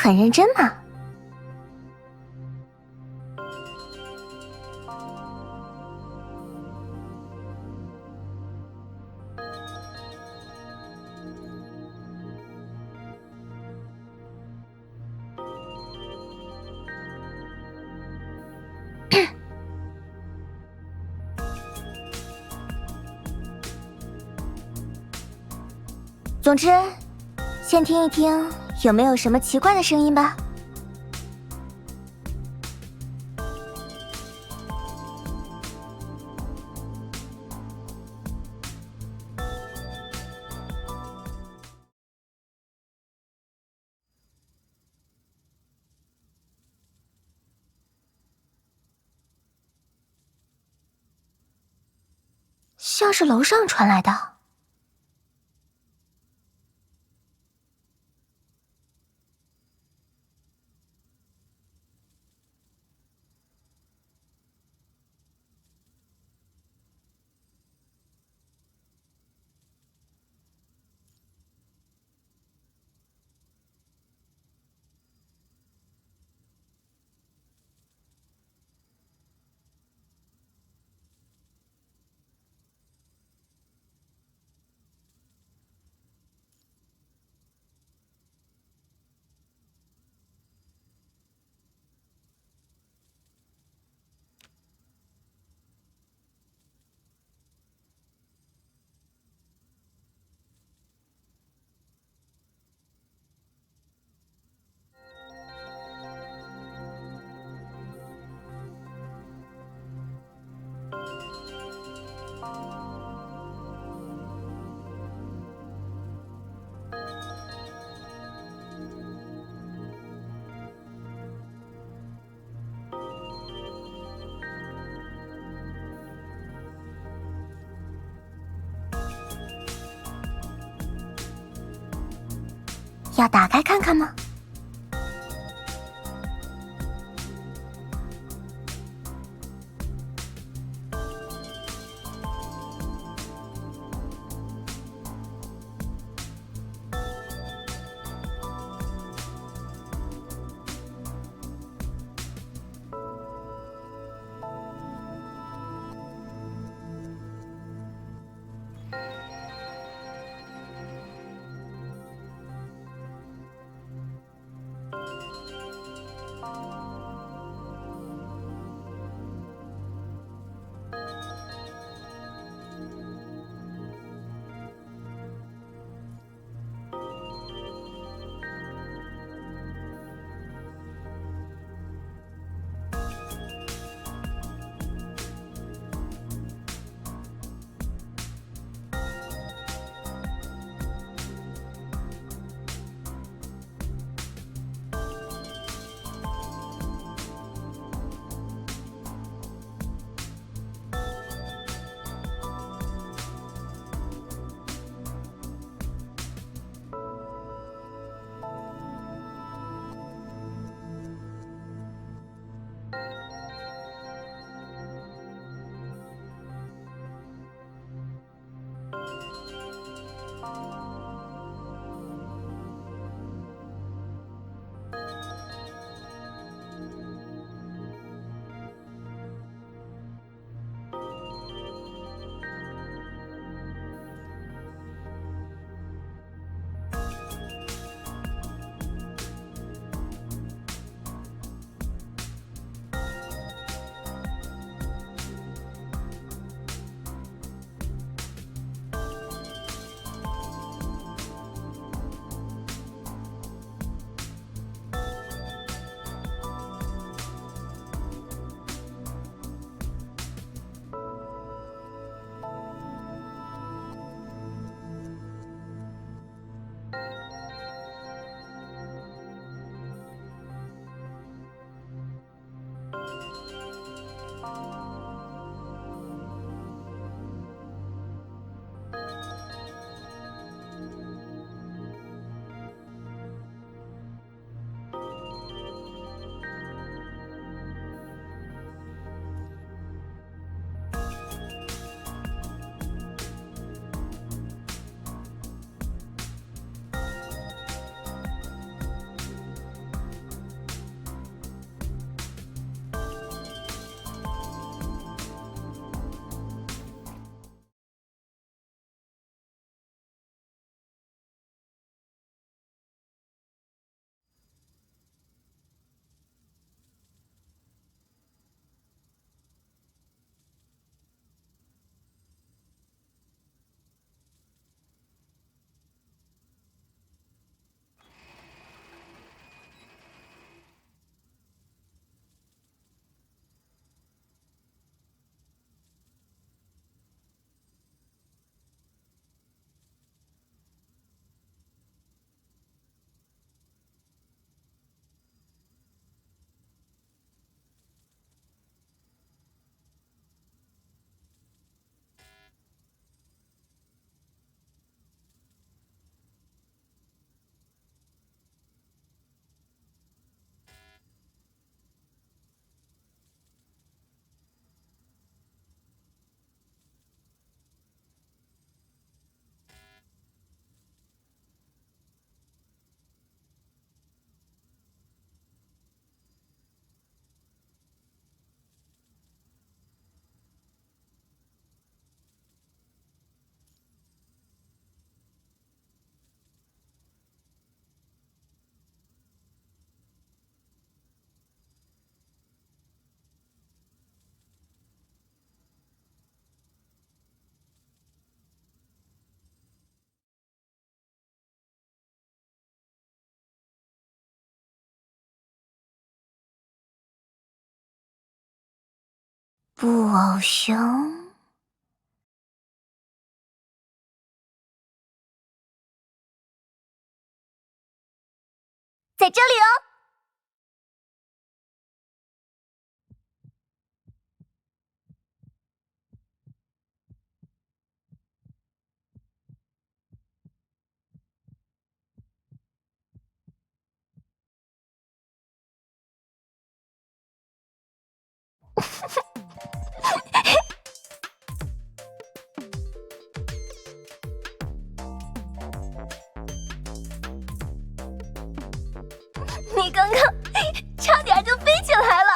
很认真嘛。总之，先听一听有没有什么奇怪的声音吧。像是楼上传来的。要打开看看吗？布偶熊，在这里哦。你刚刚差点就飞起来了。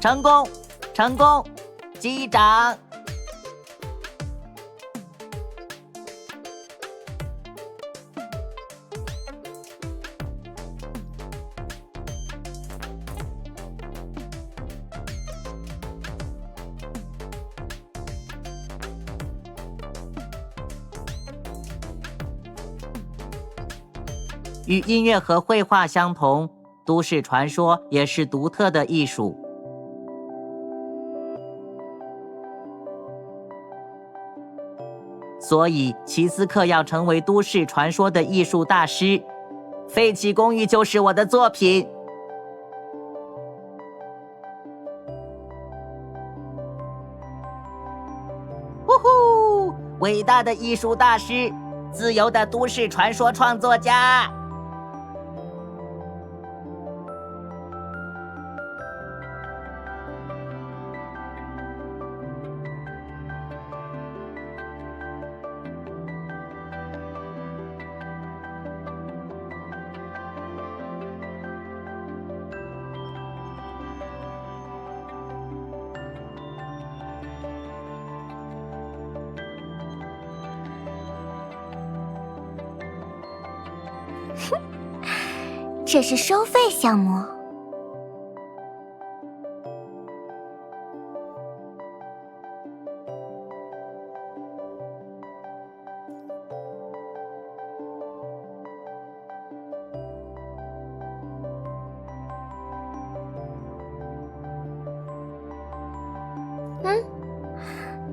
成功，成功，击掌！与音乐和绘画相同，都市传说也是独特的艺术。所以，齐斯克要成为都市传说的艺术大师。废弃公寓就是我的作品。呼呼！伟大的艺术大师，自由的都市传说创作家。这是收费项目。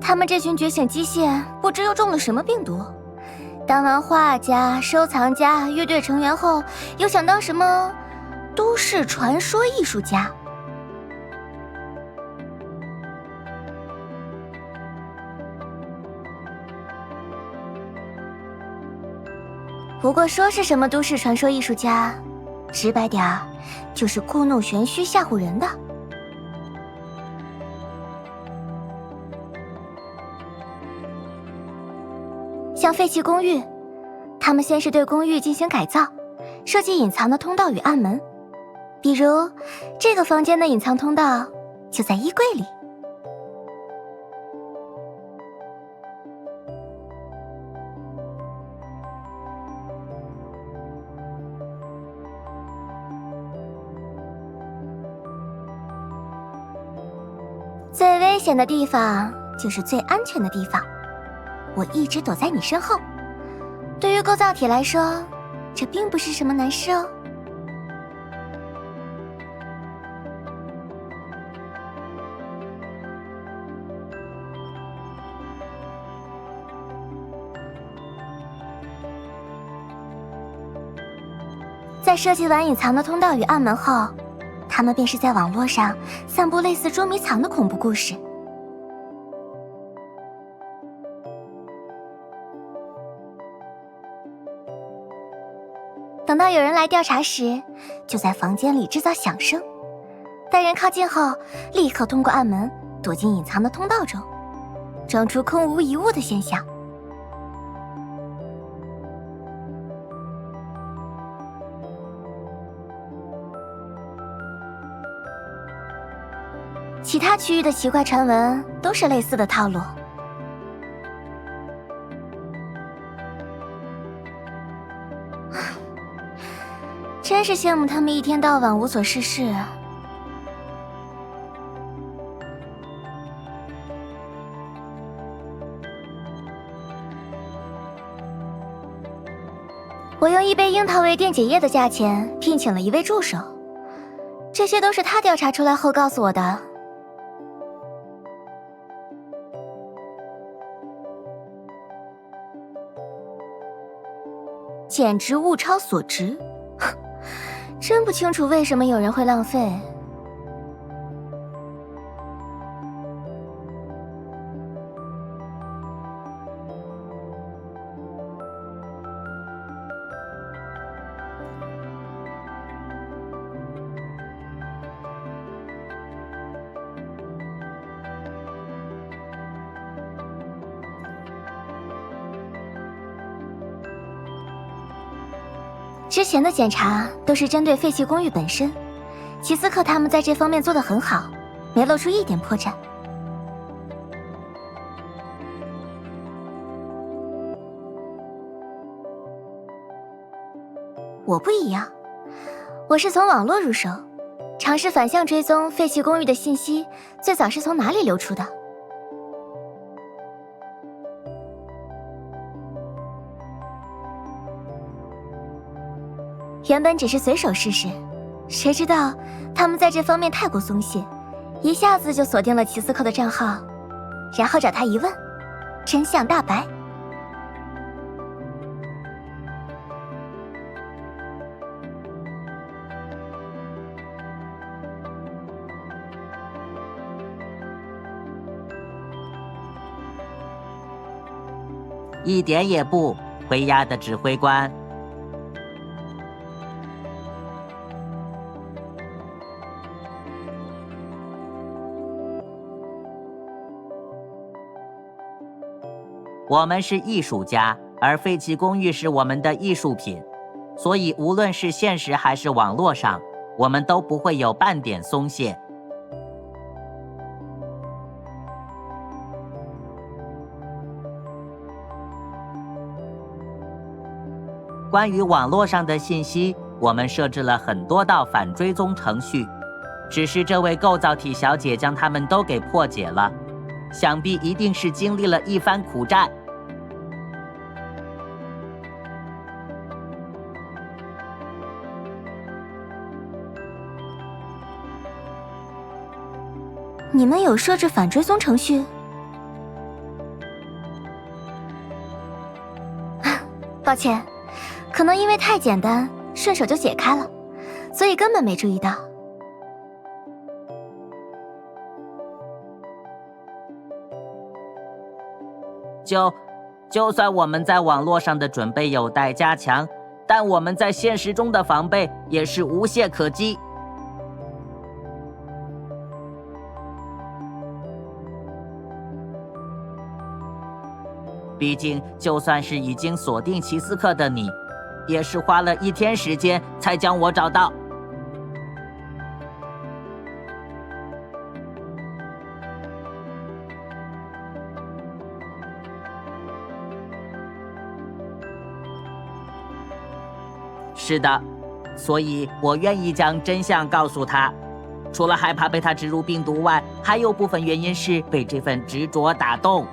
他们这群觉醒机械不知又中了什么病毒。当完画家、收藏家、乐队成员后，又想当什么都市传说艺术家。不过说是什么都市传说艺术家，直白点儿，就是故弄玄虚吓唬人的。像废弃公寓，他们先是对公寓进行改造，设计隐藏的通道与暗门，比如这个房间的隐藏通道就在衣柜里。最危险的地方就是最安全的地方。我一直躲在你身后，对于构造体来说，这并不是什么难事哦。在设计完隐藏的通道与暗门后，他们便是在网络上散布类似捉迷藏的恐怖故事。等到有人来调查时，就在房间里制造响声，待人靠近后，立刻通过暗门躲进隐藏的通道中，装出空无一物的现象。其他区域的奇怪传闻都是类似的套路。真是羡慕他们一天到晚无所事事。我用1杯樱桃味电解液的价钱聘请了一位助手，这些都是他调查出来后告诉我的。简直物超所值，真不清楚为什么有人会浪费。之前的检查都是针对废弃公寓本身，齐斯克他们在这方面做得很好，没露出一点破绽。我不一样，我是从网络入手，尝试反向追踪废弃公寓的信息最早是从哪里流出的。原本只是随手试试，谁知道他们在这方面太过松懈，一下子就锁定了齐斯克的账号，然后找他一问，真相大白。一点也不，灰鸦的指挥官。我们是艺术家，而废弃公寓是我们的艺术品，所以无论是现实还是网络上，我们都不会有半点松懈。关于网络上的信息，我们设置了很多道反追踪程序，只是这位构造体小姐将它们都给破解了。想必一定是经历了一番苦战。你们有设置反追踪程序？抱歉，可能因为太简单，顺手就解开了，所以根本没注意到。就算我们在网络上的准备有待加强，但我们在现实中的防备也是无懈可击。毕竟，就算是已经锁定齐斯克的你，也是花了1天时间才将我找到。是的，所以我愿意将真相告诉他。除了害怕被他植入病毒外，还有部分原因是被这份执着打动。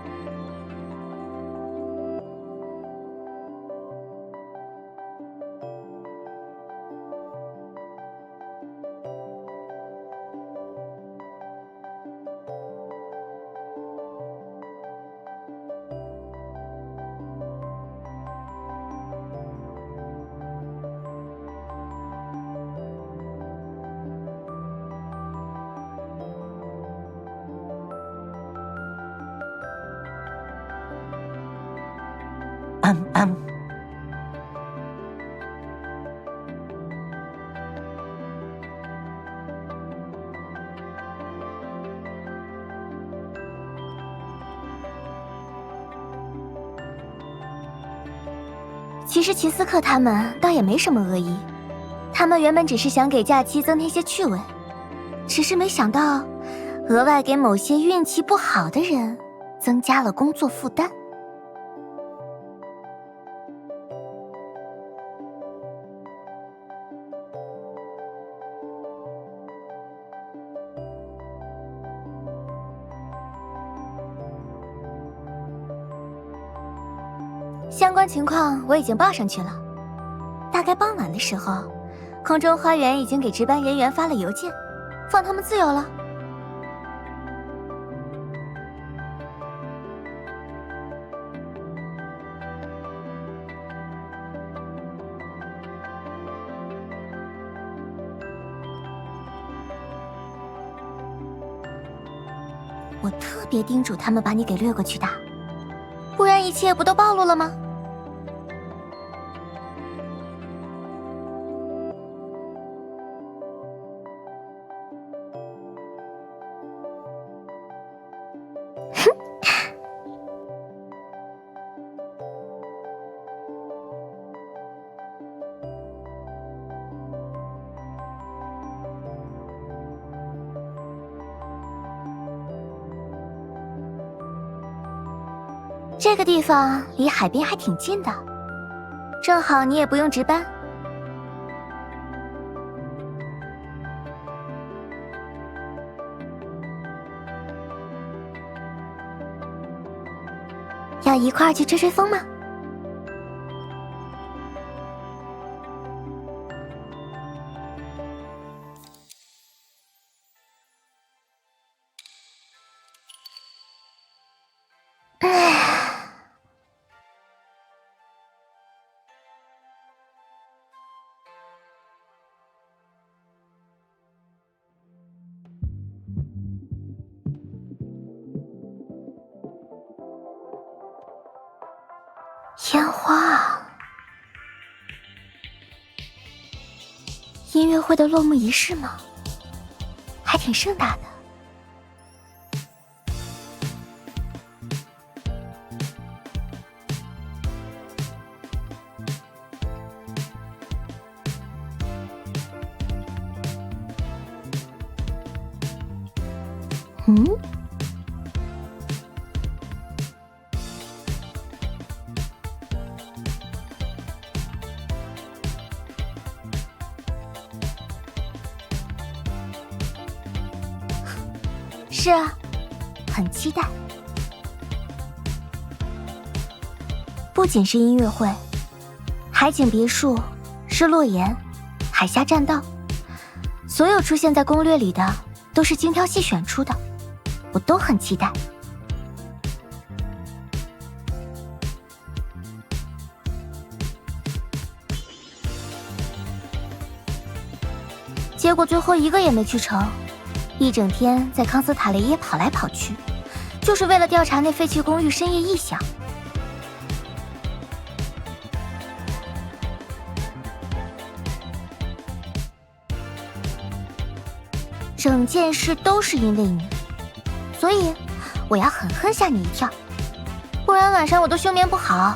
其实齐斯克他们倒也没什么恶意，他们原本只是想给假期增添些趣味，只是没想到额外给某些运气不好的人增加了工作负担。相关情况我已经报上去了，大概傍晚的时候，空中花园已经给值班人员发了邮件，放他们自由了。我特别叮嘱他们把你给掠过去的，不然一切不都暴露了吗？这个地方离海边还挺近的，正好你也不用值班。要一块儿去吹吹风吗？烟花，音乐会的落幕仪式吗？还挺盛大的。嗯？是啊，很期待。不仅是音乐会，海景别墅、日落岩、海峡栈道，所有出现在攻略里的都是精挑细选出的，我都很期待。结果最后一个也没去成。一整天在康斯塔雷耶跑来跑去，就是为了调查那废弃公寓深夜异响。整件事都是因为你，所以我要狠狠吓你一跳，不然晚上我都休眠不好。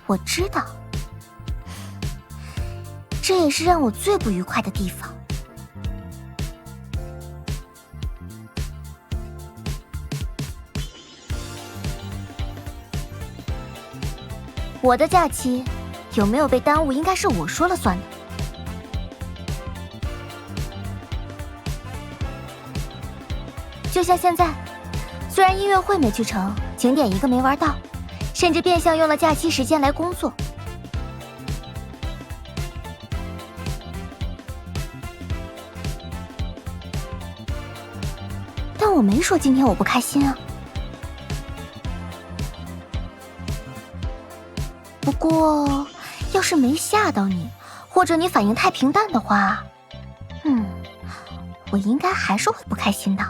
我知道，这也是让我最不愉快的地方。我的假期有没有被耽误，应该是我说了算的。就像现在，虽然音乐会没去成，景点一个没玩到，甚至变相用了假期时间来工作。但我没说今天我不开心啊。不过，要是没吓到你，或者你反应太平淡的话，我应该还是会不开心的。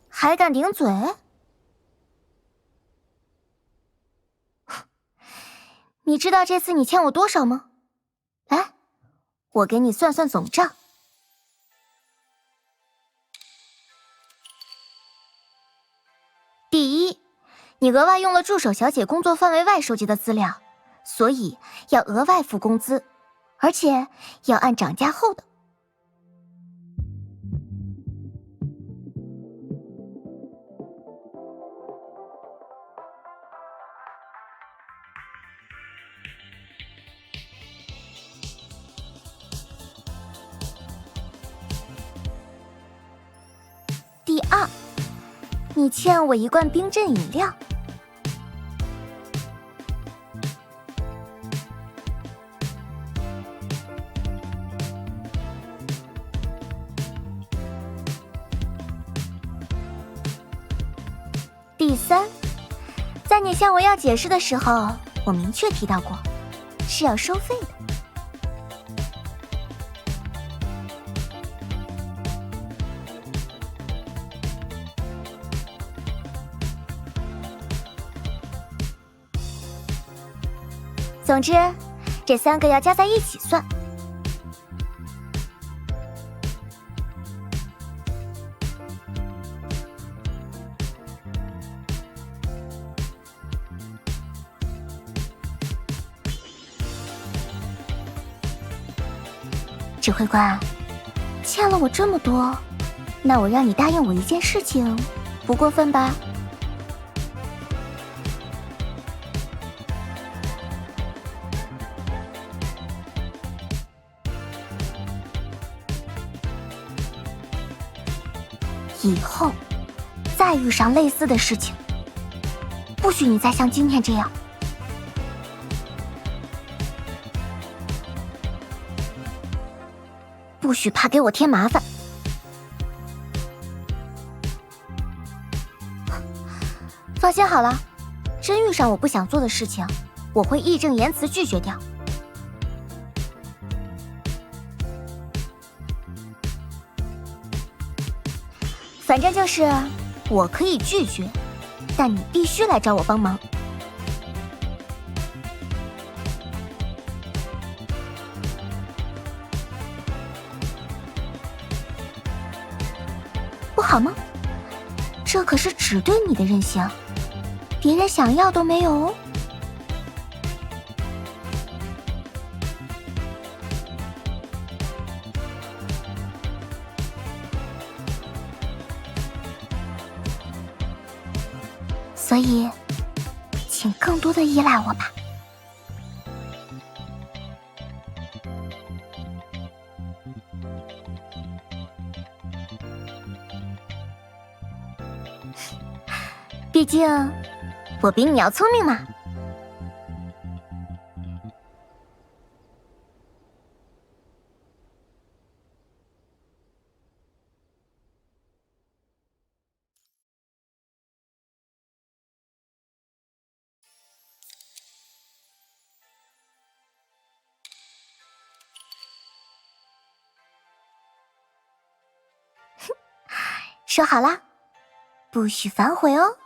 还敢顶嘴？你知道这次你欠我多少吗？来，我给你算算总账。第一，你额外用了助手小姐工作范围外收集的资料，所以要额外付工资，而且要按涨价后的。2，你欠我一罐冰镇饮料。第3，在你向我要解释的时候，我明确提到过，是要收费的。总之，这3个要加在一起算。指挥官，欠了我这么多，那我让你答应我一件事情，不过分吧？以后再遇上类似的事情，不许你再像今天这样。不许怕给我添麻烦。放心好了，真遇上我不想做的事情，我会义正言辞拒绝掉。反正就是我可以拒绝，但你必须来找我帮忙。不好吗？这可是只对你的任性，别人想要都没有哦。所以，请更多的依赖我吧。毕竟，我比你要聪明嘛。说好啦，不许反悔哦。